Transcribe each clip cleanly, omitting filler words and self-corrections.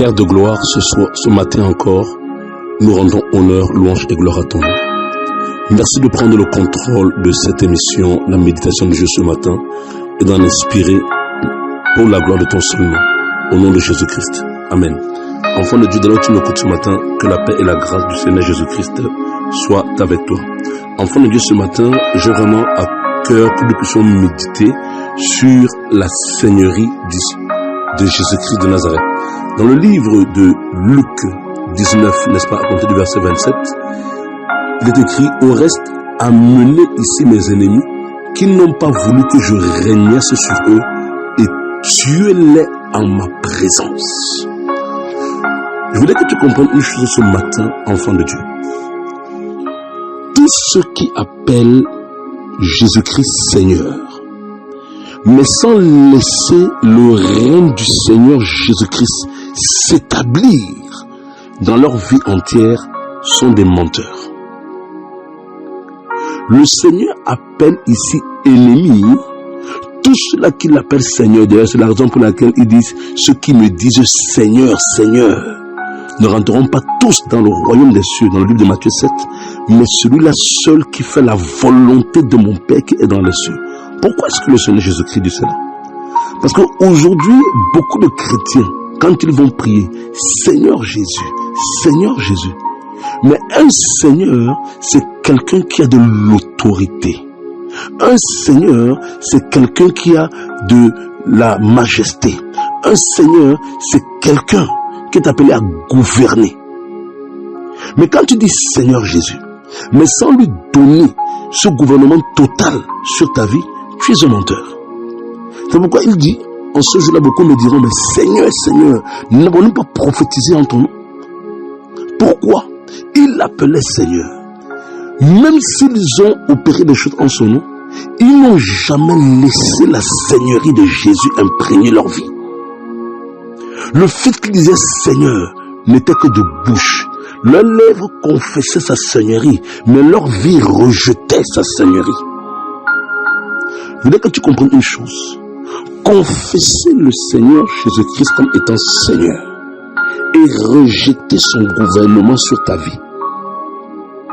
Père de gloire, ce matin encore, nous rendons honneur, louange et gloire à ton nom. Merci de prendre le contrôle de cette émission, la méditation du jour ce matin, et d'en inspirer pour la gloire de ton seul nom, au nom de Jésus-Christ. Amen. Enfant de Dieu, dès lors que tu m'écoutes ce matin, que la paix et la grâce du Seigneur Jésus-Christ soient avec toi. Enfant de Dieu, ce matin, j'ai vraiment à cœur que nous puissions méditer sur la Seigneurie de Jésus-Christ de Nazareth. Dans le livre de Luc 19, n'est-ce pas, à compter du verset 27, il est écrit: au reste, amenez ici mes ennemis, qui n'ont pas voulu que je régnasse sur eux, et tuez-les en ma présence. Je voudrais que tu comprennes une chose ce matin, enfant de Dieu. Tous ceux qui appellent Jésus-Christ Seigneur, mais sans laisser le règne du Seigneur Jésus-Christ s'établir dans leur vie entière, sont des menteurs. Le Seigneur appelle ici ennemis tous ceux-là qui l'appellent Seigneur. D'ailleurs, c'est la raison pour laquelle ils disent: ceux qui me disent Seigneur, Seigneur ne rentreront pas tous dans le royaume des cieux, dans le livre de Matthieu 7, mais celui-là seul qui fait la volonté de mon Père qui est dans les cieux. Pourquoi est-ce que le Seigneur Jésus-Christ dit cela? Parce qu'aujourd'hui, beaucoup de chrétiens, quand ils vont prier, Seigneur Jésus, Seigneur Jésus. Mais un Seigneur, c'est quelqu'un qui a de l'autorité. Un Seigneur, c'est quelqu'un qui a de la majesté. Un Seigneur, c'est quelqu'un qui est appelé à gouverner. Mais quand tu dis Seigneur Jésus, mais sans lui donner ce gouvernement total sur ta vie, tu es un menteur. C'est pourquoi il dit, en ce jour-là, beaucoup me diront: mais Seigneur, Seigneur, n'avons-nous pas prophétisé en ton nom? Pourquoi? Il l'appelait Seigneur. Même s'ils ont opéré des choses en son nom, ils n'ont jamais laissé la Seigneurie de Jésus imprégner leur vie. Le fait qu'ils disaient Seigneur n'était que de bouche. Leurs lèvres confessaient sa Seigneurie, mais leur vie rejetait sa Seigneurie. Je voudrais que tu comprennes une chose. Confesser le Seigneur Jésus-Christ comme étant Seigneur et rejeter son gouvernement sur ta vie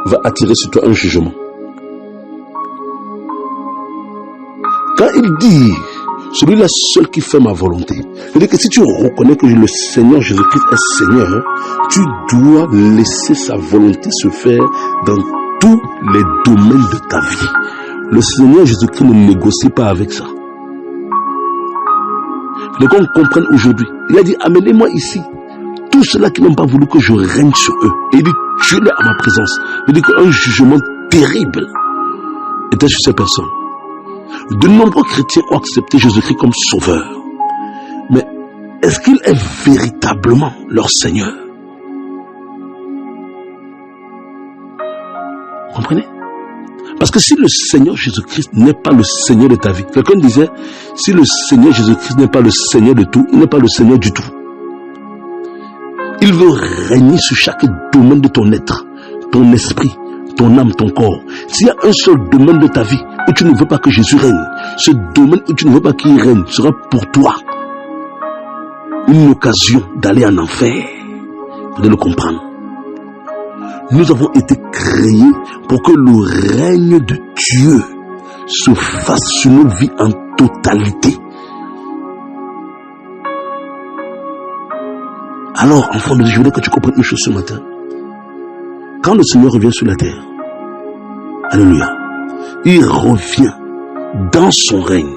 va attirer sur toi un jugement. Quand il dit celui-là seul qui fait ma volonté, c'est-à-dire que si tu reconnais que le Seigneur Jésus-Christ est Seigneur, tu dois laisser sa volonté se faire dans tous les domaines de ta vie. Le Seigneur Jésus-Christ ne négocie pas avec ça. Donc on comprenne aujourd'hui. Il a dit: amenez-moi ici tous ceux-là qui n'ont pas voulu que je règne sur eux. Et il dit: tuez-les à ma présence. Il dit qu'un jugement terrible était sur ces personnes. De nombreux chrétiens ont accepté Jésus-Christ comme sauveur. Mais est-ce qu'il est véritablement leur Seigneur? Vous comprenez? Parce que si le Seigneur Jésus-Christ n'est pas le Seigneur de ta vie, quelqu'un disait: si le Seigneur Jésus-Christ n'est pas le Seigneur de tout, il n'est pas le Seigneur du tout. Il veut régner sur chaque domaine de ton être, ton esprit, ton âme, ton corps. S'il y a un seul domaine de ta vie où tu ne veux pas que Jésus règne, ce domaine où tu ne veux pas qu'il règne sera pour toi une occasion d'aller en enfer. Vous devez le comprendre. Nous avons été créés pour que le règne de Dieu se fasse sur nos vies en totalité. Alors, enfant de Dieu, je voudrais que tu comprennes une chose ce matin. Quand le Seigneur revient sur la terre, alléluia, il revient dans son règne.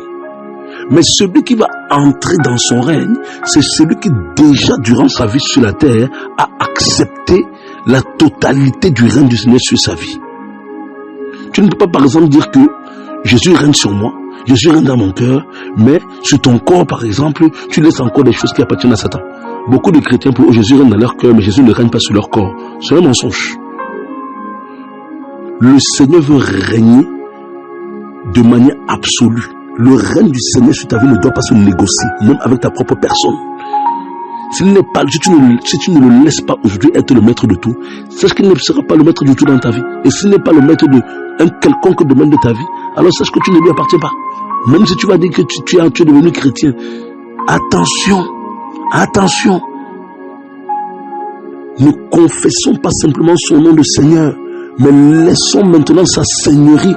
Mais celui qui va entrer dans son règne, c'est celui qui déjà durant sa vie sur la terre a accepté la totalité du règne du Seigneur sur sa vie. Tu ne peux pas par exemple dire que Jésus règne sur moi, Jésus règne dans mon cœur, mais sur ton corps par exemple, tu laisses encore des choses qui appartiennent à Satan. Beaucoup de chrétiens pour eux, Jésus règne dans leur cœur, mais Jésus ne règne pas sur leur corps. C'est un mensonge. Le Seigneur veut régner de manière absolue. Le règne du Seigneur sur ta vie ne doit pas se négocier, même avec ta propre personne. Si tu ne le laisses pas aujourd'hui être le maître de tout, sache qu'il ne sera pas le maître du tout dans ta vie. Et s'il n'est pas le maître de un quelconque domaine de ta vie, alors sache que tu ne lui appartiens pas. Même si tu vas dire que tu es devenu chrétien, attention, attention. ne confessons pas simplement son nom de Seigneur, mais laissons maintenant sa Seigneurie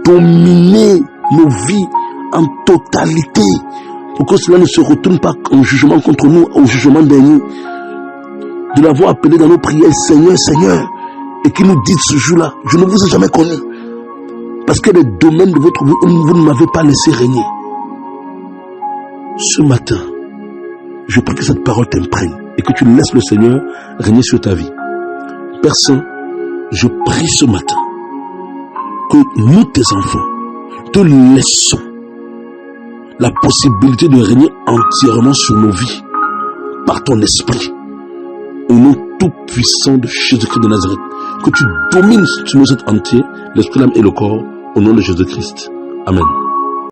dominer nos vies en totalité, pour que cela ne se retourne pas en jugement contre nous, au jugement dernier. De l'avoir appelé dans nos prières, Seigneur, Seigneur, et qu'il nous dise ce jour-là, je ne vous ai jamais connu, parce qu'il y a des domaines de votre vie où vous ne m'avez pas laissé régner. Ce matin, je prie que cette parole t'imprègne et que tu laisses le Seigneur régner sur ta vie. Père Saint, je prie ce matin que nous, tes enfants, te laissons la possibilité de régner entièrement sur nos vies par ton esprit. Au nom tout-puissant de Jésus-Christ de Nazareth, que tu domines sur nos êtres entiers, l'esprit, l'âme et le corps, au nom de Jésus-Christ. Amen.